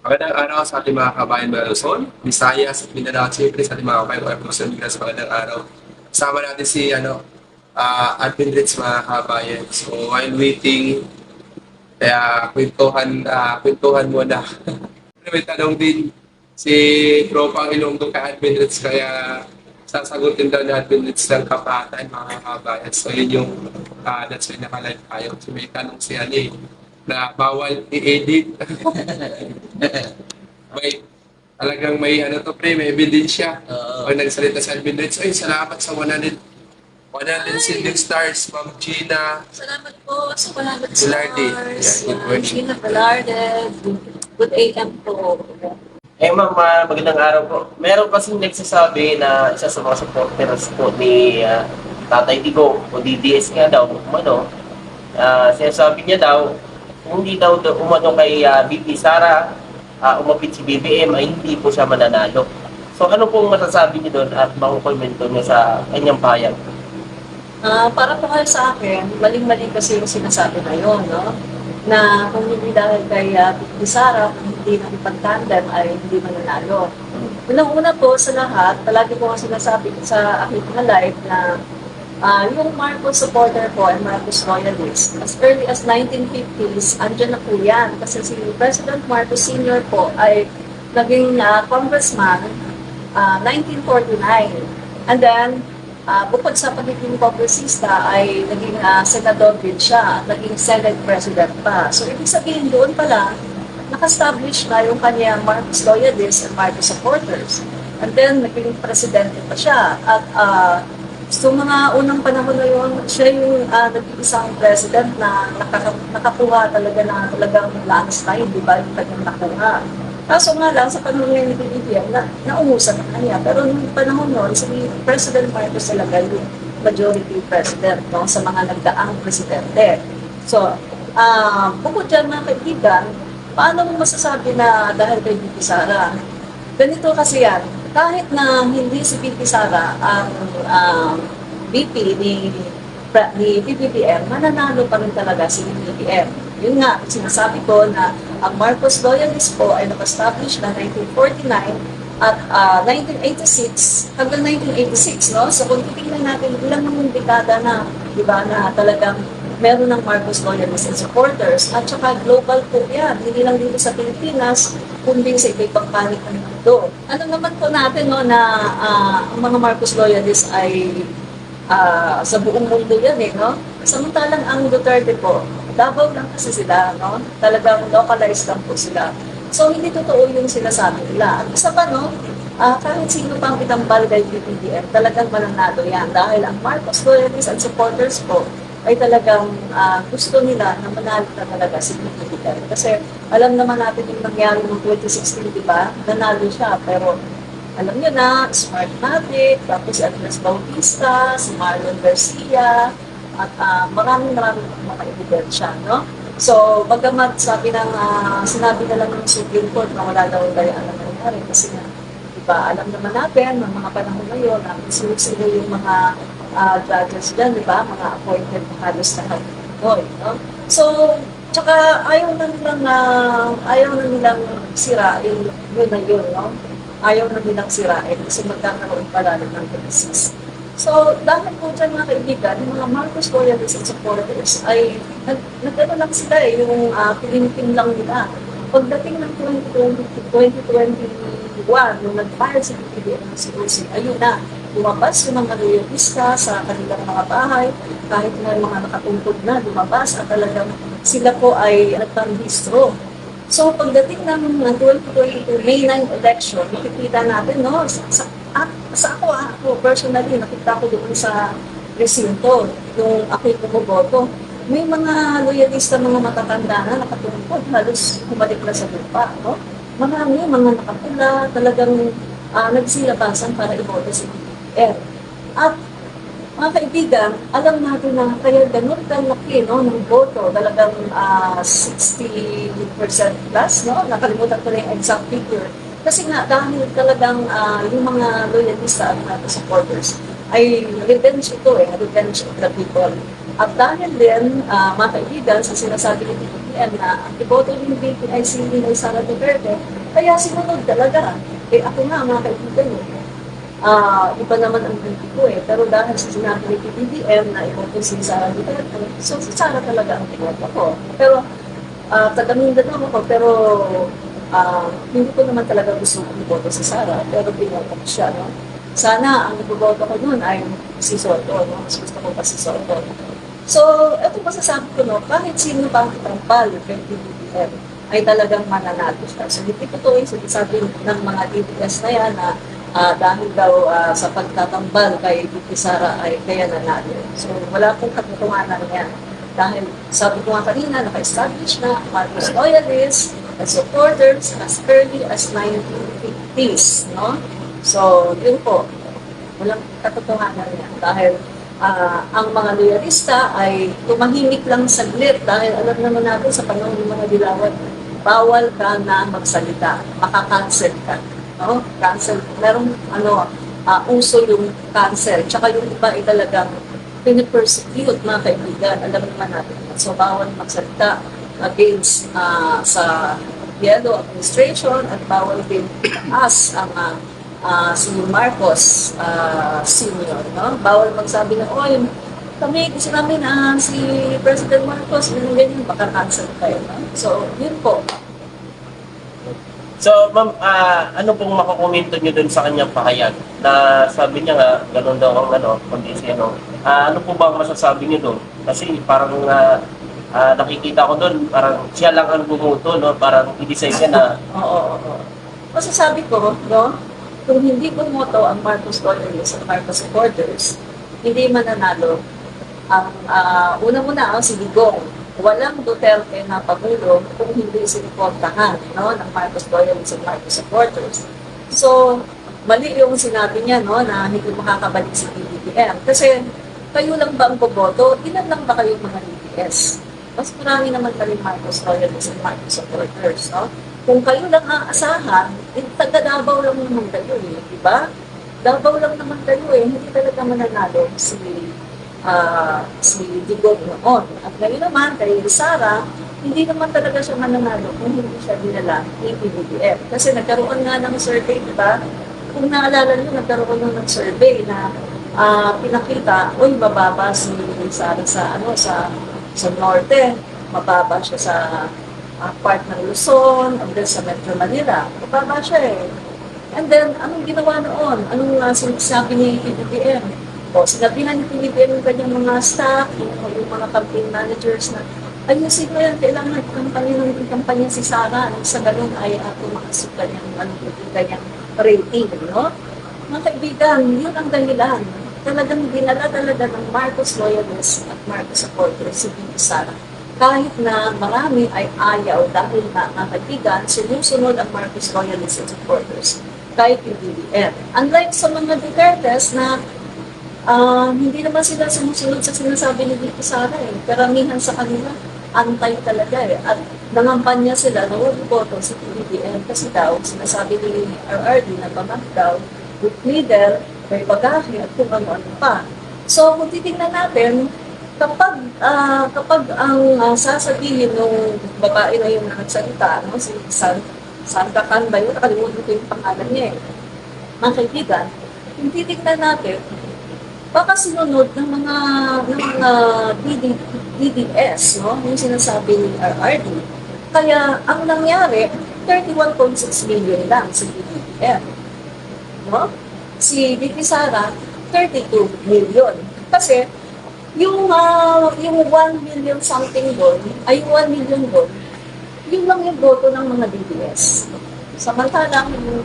Magandang araw sa ating mga kabayan ng Luzon, Visayas at Mindanao. Siyempre sa ating mga kabayan ng Luzon, Visayas, magandang araw. Kasama natin si Admin Ritz, mga kabayan. So while waiting, kaya kwentuhan muna. May tanong din si Tropang Ilonggo kay Admin Ritz, kaya sasagutin daw ni Admin Ritz ng kapatan, mga kabayan. So yun yung that's why nakalive tayo. So may tanong si Ani na bawal i-edit. May talagang may ano to pre, may ebidensya. Oo. Pag nagsalita sa Admin Ritz, ay salamat sa 100 sending stars, Ma'am Gina. Salamat po sa 100 Velarde. stars. Yeah, good morning. Gina Velarde. Good AM po. Ma'am, magandang araw po. Meron kasing nagsasabi na isa sa mga supporters po ni Tatay Digo o DDS nga daw, umano, sinasabi niya daw, kung hindi daw umano kay BP Sara, umapit si BBM ay hindi po siya mananalo. So ano pong masasabi niyo doon at bang komento niyo sa kanyang payag? Para po kayo sa akin, maling-mali kasi yung sinasabi na yun, no? Na kung hindi dahil kay Vicky Sara, kung hindi nakipag-tandem ay hindi mananalo. Unang-una po sa lahat, palagi ko nga sinasabi sa aking mga live na yung Marcos supporter po ay Marcos loyalist. As early as 1950s, andyan na po yan. Kasi si President Marcos Sr. po ay naging congressman 1949. And then, bukod sa pagiging kongresista ay naging senador din siya at naging Senate President pa. So, ibig sabihin doon pala, naka-establish na yung kanyang Marcos loyalists and Marcos supporters. And then, naging presidente pa siya. At so, mga unang panahon na yun, siya yung naging isang president na nakakuha talaga na talagang landslide, di ba? Yung kanyang nakuha. Kaso nga lang, sa panahon ngayon ni BBM, naungusan na kanya. Pero nung panahon nun, si President Marcos talaga yung majority president, no, sa mga nagdaang presidente. So, bukod dyan mga kaibigan, paano mo masasabi na dahil kay BP Sara? Ganito kasi yan, kahit na hindi si BP Sara ang VP ni BBM, mananalo pa rin talaga si BBM. Yun nga, sinasabi ko na ang Marcos loyalist po ay naka-establish na 1949 at 1986 hanggang 1986, no? So kung titingnan natin, ilang mga dekada na, di ba, na talagang meron ng Marcos loyalists and supporters at saka global po yan, hindi lang dito sa Pilipinas, kundi sa iba-ibang panig ng mundo. Ano naman po natin, no, na ang mga Marcos loyalists ay sa buong mundo yan, no? Samantalang ang Duterte po, Davao lang kasi sila, no? Talagang localized lang po sila. So, hindi totoo yung sinasabi nila. At isa pa, no? Kahit sino pang itambal kay BBM, talagang mananalo yan. Dahil ang Marcos loyalists and supporters po ay talagang gusto nila na manalo na talaga si BBM. Kasi alam naman natin yung nangyari noong 2016, di ba? Nanalo siya, pero alam nyo na, Smartmatic, tapos si Andres Bautista, si Marlon Garcia, at maraming mga ebidensya, no? So, bagamat sinabi na lang ng Supreme Court na wala daw tayo alam na nangyari kasi nga, diba, alam naman natin, ng mga panahon ngayon, sino yung mga judges dyan, diba, mga appointed na halos lahat doon, no? So, tsaka ayaw na nilang sirain yun na yun, no? Ayaw na nilang sirain kasi magkakaroon pala ng crisis. So, dahil po dyan mga kaibigan, yung mga Marcos loyalists and supporters ay nag-ano lang sila yung pinipin lang nila. Pagdating ng 2021, nung nag-file sa PBBM ng COC, ayun na, lumabas yung mga loyalista sa kanilang mga bahay, kahit na mga nakatungkod na lumabas at talagang sila po ay nagpang-distro. So, pagdating ng 2022 May 9 election, makikita natin, no, ako personally, nakita ko doon sa resinto, yung ako'y bumoboto. May mga loyalista, mga matatanda na nakatungkod, halos humalik na sa lupa, no? Marami, mga nakapula, talagang nagsilabasan para iboto si BBM. At mga kaibigan, alam natin na kaya ganun kalaki, no, ng boto, talagang 60% plus, no? Nakalimutan ko na yung exact figure. Kasi nga, dahil talagang yung mga loyalista at mga supporters ay revenge ito revenge of the people. At dahil din, mga kaibigan, sa sinasabi ni BBM, PBBM na ang iboto ng BP ay si Sara Duterte, kaya sinunod talaga. Eh ako nga, mga kaibigan iba naman ang BP ko eh. Pero dahil sa sinabi ni PBBM na iboto si Sara Duterte, so si Sara talaga ang iboto ko. Pero taga Mindanao ako, pero hindi ko naman talaga gusto iboto si Sara, pero binoto ko siya, no? Sana ang iboboto ko noon ay si Soto, no? Mas gusto ko pa si Soto. So, ito masasabi ko, no? Kahit sino pa ang itampal kay PBBM, ay talagang mananalo siya. So, hindi ko ito yung sinasabi ng mga DPS na yan na dahil daw sa pagtatambal kay BP Sara ay kaya nanalo. So, wala pong katotohanan yan. Dahil sabi ko nga kanina, naka-establish na Marcos loyalists and supporters as early as 1950s, no? So, yun po. Walang katotohanan yan. Dahil ang mga loyalista ay tumahimik lang saglit dahil alam naman natin sa panahon ng mga dilawan, bawal ka na magsalita. Makakancel ka. No? Cancel. Merong uso yung cancel. Tsaka yung iba ay talagang pinipersecute, mga kaibigan. Alam naman natin. So, bawal magsalita against sa Yellow administration at bawal din as ang si Marcos Senior, no? Bawal magsabi na, oy, kami, gusto namin si President Marcos, ganyan, baka cancel kayo, no? So, yun po. So, ma'am, ano pong makakomento nyo dun sa kanyang pahayag? Na sabi niya nga, ganun daw ang kondisi, ano po ba ang masasabi nyo dun? Kasi parang nakikita ko dun, parang siya lang ang bumuto, no? Parang i-decide niya na... Oo. Masasabi ko, no? Kung hindi bumoto ang Marcos loyalists at Marcos supporters, hindi mananalo ang una-muna ang si Digong. Walang Duterte na Pangulo kung hindi siniportahan, no, ng Marcos loyalists at Marcos supporters. So, mali yung sinabi niya, no, na hindi makakabalik si PBBM. Kasi kayo lang ba ang boboto? Ilan lang ba kayo mga DPS? Mas marami naman kayong Marcos loyalists at Marcos supporters, no? Kung kayo lang ang asahan, taga Davao lang naman kayo eh, di ba? Davao lang naman kayo eh, hindi talaga mananalo si Digong noon. At ngayon naman, kay Sara, hindi naman talaga siya mananalo kung hindi siya dinala ni PBBM. Kasi nagkaroon nga ng survey, di ba? Kung naalala nyo, nagkaroon ng survey na pinakita, uy, mababa si Sara sa norte, mababa siya sa part ng Luzon, and then sa Metro Manila. Mababa siya eh. And then, anong ginawa noon? Anong sinasabi ni PBBM? O, sinabihan ni PBBM yung kanyang mga staff, yung mga campaign managers na, ayusin mo yan, kailangan kampanya si Sara, sa ganun ay tumakas yung kanyang rating, no? Mga kaibigan, yun ang dahilan. Talagang dinala talaga ng Marcos loyalists at Marcos supporters si Sara. Kahit na marami ay ayaw dahil na mga kaibigan, sumusunod ang Marcos loyalists and supporters kahit yung BBM. Unlike sa mga Dutertes na hindi naman sila sumusunod sa sinasabi ni Dito Sara eh. Karamihan sa kanila, antay talaga eh. At nangampanya sila na huwag iboto si BBM kasi daw, sinasabi ni RRD na pamag daw, with leader, may bagahe at kung ano-ano pa. So, kung titingnan natin, kapag ang sasabihin ng babae na yung nagsalita, no, si Sandra Can ba yun? Nakalimutan ko yung pangalan niya eh. Mga kaibigan, kung titignan natin, baka sinunod ng mga DDS, no, yung sinasabi ni RRD. Kaya ang nangyari, 31.6 million lang si BBM. No? Si BP Sara, 32 million. Kasi, yung 1 million something doon, ay 1 million doon, yun lang yung boto ng mga DDS. Samantalang yung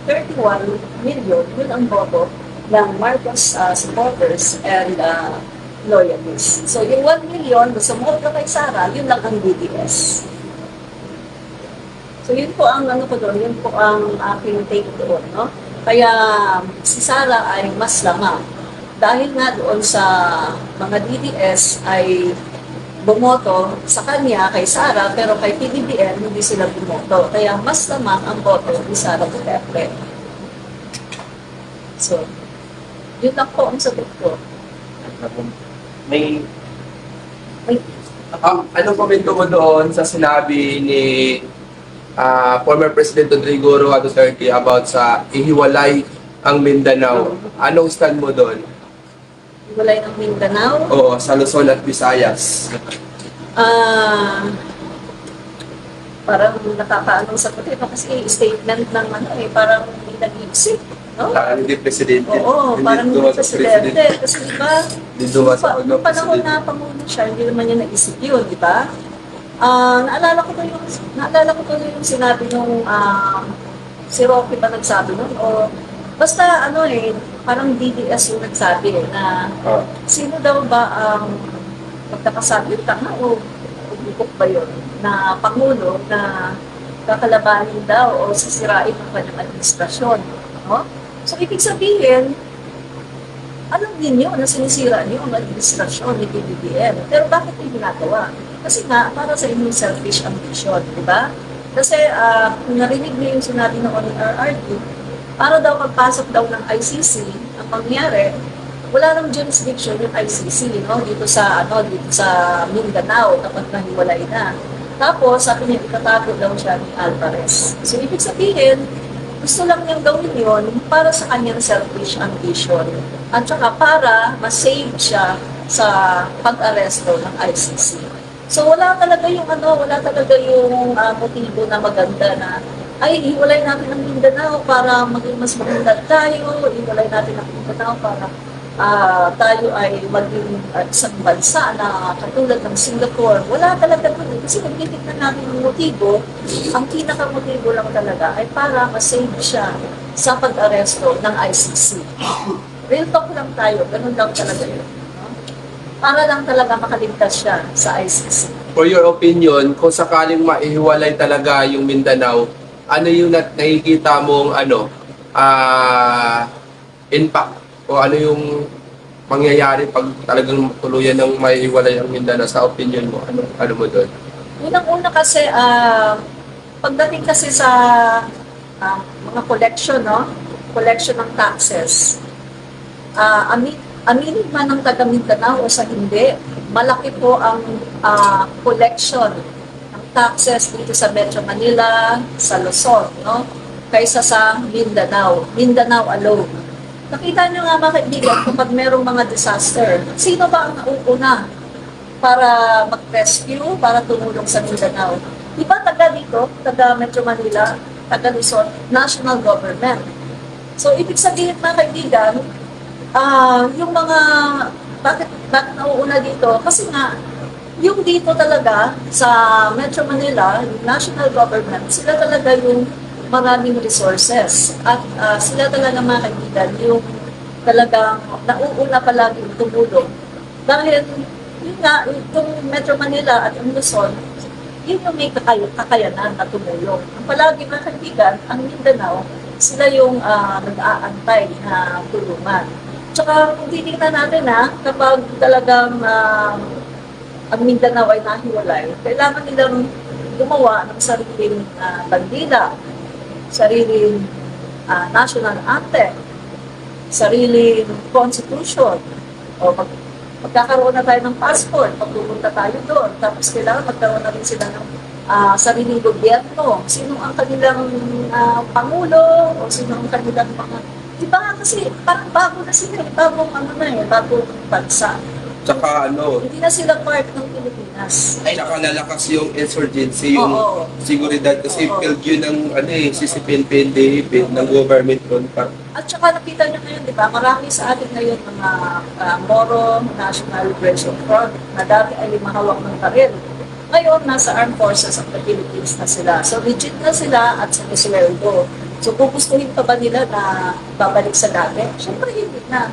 31 million, yun ang boto ng Marcos supporters and loyalists. So yung 1 million, sumunod kay Sara, yun lang ang DDS. So yun po ang ko doon, yun po ang aking take doon, no? Kaya si Sara ay mas lamang. Dahil nga doon sa mga DDS ay bumoto sa kanya, kay Sara, pero kay PBBM hindi sila bumoto. Kaya mas lamang ang boto ni Sara Duterte. So, yun lang po ang sagot ko. May Anong komento mo doon sa sinabi ni former President Rodrigo Roa Duterte about sa ihiwalay ang Mindanao? Anong stand mo doon? Walay ng Mindanao. Oo, sa Luzon at Visayas. Parang nakakaanong sagutin, no? Kasi statement ng parang hindi nag-iisip, no? Hindi presidente. Oo, parang hindi dumas sa presidente. Kasi di ba, Hindi dumas sa nung panahon na pamuno siya, hindi naman niya naisip yun, di ba? Naalala ko to yung sinabi nung si Rocky ba nagsabi nun? O basta parang DDS yung nagsabi na sino daw ba ang magkakasabi tanga o bukok ba yun na pangulo na kakalabanin daw o sisirain ang kanyang administrasyon. No? So, ibig sabihin, alam ninyo na sinisira niyo ang administrasyon ni PBBM. Pero bakit yung ginagawa? Kasi nga, para sa inyong selfish ambition, di ba? Kasi kung narinig niyo yung sinabi ng RRD, para daw pagpasok daw ng ICC, ang mangyari, wala nang jurisdiction yung ICC, no? Dito sa Mindanao, kapag nahiwalay na. Tapos, sabi niya, itatago daw siya ni Alvarez. So, ibig sabihin, gusto lang niyang gawin yun para sa kanyang selfish ambition. At saka para ma-save siya sa pag-aresto ng ICC. So, wala talaga yung motibo na maganda na ay, iwalay natin ang Mindanao para maging mas maganda tayo, iwalay natin ang Mindanao para tayo ay maging isang bansa na katulad ng Singapore. Wala talaga doon. Kasi kung titignan natin yung motibo, ang pinaka-motibo lang talaga ay para ma-save siya sa pag-aresto ng ICC. Real talk lang tayo. Ganun lang talaga yun. No? Para lang talaga makaligtas siya sa ICC. For your opinion, kung sakaling maihiwalay talaga yung Mindanao, ano yung nakikita mong impact? O ano yung mangyayari pag talagang tuluyan ng maiiwalay ang Mindanao sa opinion mo? Ano mo doon? Unang-una kasi, pagdating kasi sa mga collection, no? Collection ng taxes, aminin man ng taga Mindanao o sa hindi, malaki po ang collection ng taxes dito sa Metro Manila, sa Luzon, no? Kaysa sa Mindanao alone. Nakita nyo nga mga kaibigan, kapag merong mga disaster, sino ba ang nauuna para mag-rescue, para tumulong sa Mindanao? Di ba taga dito, taga Metro Manila, taga Luzon, national government. So, ibig sabihin mga kaibigan, yung mga, bakit nauuna dito? Kasi nga, yung dito talaga, sa Metro Manila, yung national government, sila talaga yung maraming resources. At sila talaga mga kaibigan, yung talagang nauuna palagi tumulong. Dahil, yun nga, itong Metro Manila at ang Luzon, yun yung may kakayanan na tumulong. Ang palagi mga kaibigan, ang Mindanao, sila yung nag-aantay na tulungan. Tsaka kung titignan natin kapag talagang ang Mindanao ay nahiwalay, kailangan nilang gumawa ng sariling bandila, sariling national anthem, sariling constitution, o magkakaroon na tayo ng passport, pagpupunta tayo doon, tapos kailangan magkaroon na rin sila ng sariling gobyerno, sino ang kanilang pangulo, o sino ang kanilang mga, di ba kasi parang bago na sila, bagong bagong bansa. Tsaka Hindi na sila part ng Pilipinas. tsaka lalakas yung insurgency, yung Oo. seguridad kasi Oo. build yun ng sisipin, PNP, ng government doon. At saka nakita nyo ngayon, di ba, marami sa atin ngayon mga Moro, National Liberation Front, na dati ay limahawak ng baril. Ngayon, nasa Armed Forces of the Philippines na sila. So, legit na sila at sa Israeldo. So, gugustuhin pa ba nila na babalik sa dati? Siyempre, hindi na.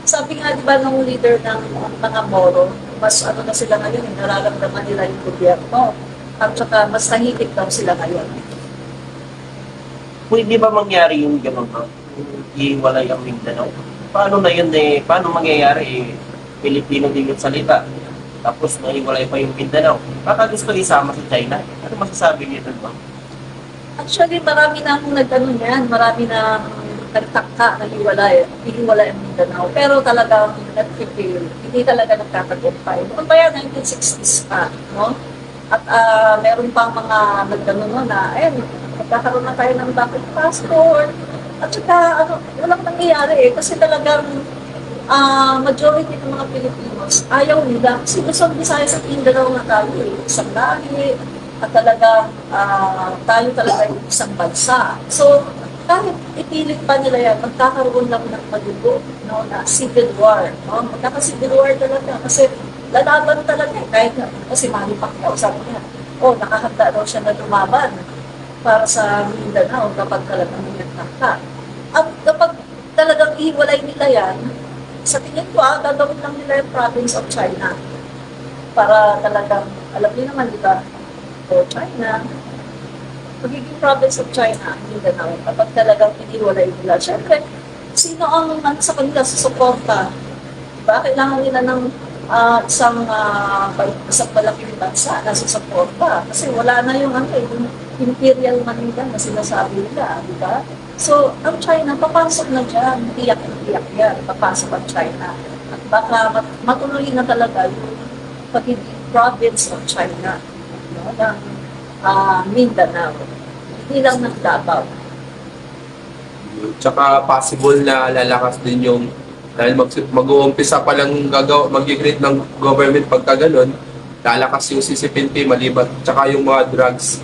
Sabi nga, di ba, nung leader ng mga Moro, mas na sila ngayon, nararamdaman nila yung gobyerno. At saka, mas tahimik daw sila ngayon. Pwede ba mangyari yung gano'n ba? Iwalay ang Mindanao? Paano na yun paano mangyayari Pilipino din yung salita? Tapos naiwalay pa yung Mindanao. Baka gusto isama sa China. Ano masasabi niyo doon ba? Actually, marami na akong nagtanong yan. Marami na nagtakka na hiwalay ang Mindanao. Pero talagang nag-feel, hindi talaga nagkatagumpay. Noon pa yan, 1960s pa, no? At meron pang mga nagtanong na, magkakaroon na tayo ng bakit passport. At saka, walang nangyayari kasi talagang majority ng mga Pilipinos ayaw nila. Kasi Luzon, Visayas at Mindanao na tayo isang lahi at talagang tayo talaga yung isang bansa. So, kahit ipilit pa nila yan, magkakaroon lang ng madugo, no, na civil war. No? Magkaka-civil war talaga kasi lalaban talaga kahit na, kasi Manny Pacquiao, sabi niya, nakahanda daw siya na lumaban para sa Mindanao kapag talagang nagtaka. At kapag talagang ihiwalay nila yan, sa tingin ko, gagawin lang nila yung province of China. Para talagang, alam niyo naman, di ba, China, magiging province of China, Mindanao, kapag talagang iniwalay nila. Siyempre, sino ang sa kanila susuporta? Diba? Kailangan nila ng isang malaking bansa na susuporta. Kasi wala na yung yung Imperial Manila na sinasabi nila, di ba? So, ang China, papasok na dyan. Tiyak yan. Papasok ang China. At baka matuloy na talaga yung pagiging province of China. No? Ng Mindanao. Hindi lang ng Davao. Tsaka possible na lalakas din yung dahil mag-uumpisa pa lang mag-create ng government pagka ganun, lalakas yung CCPNP maliban tsaka yung mga drugs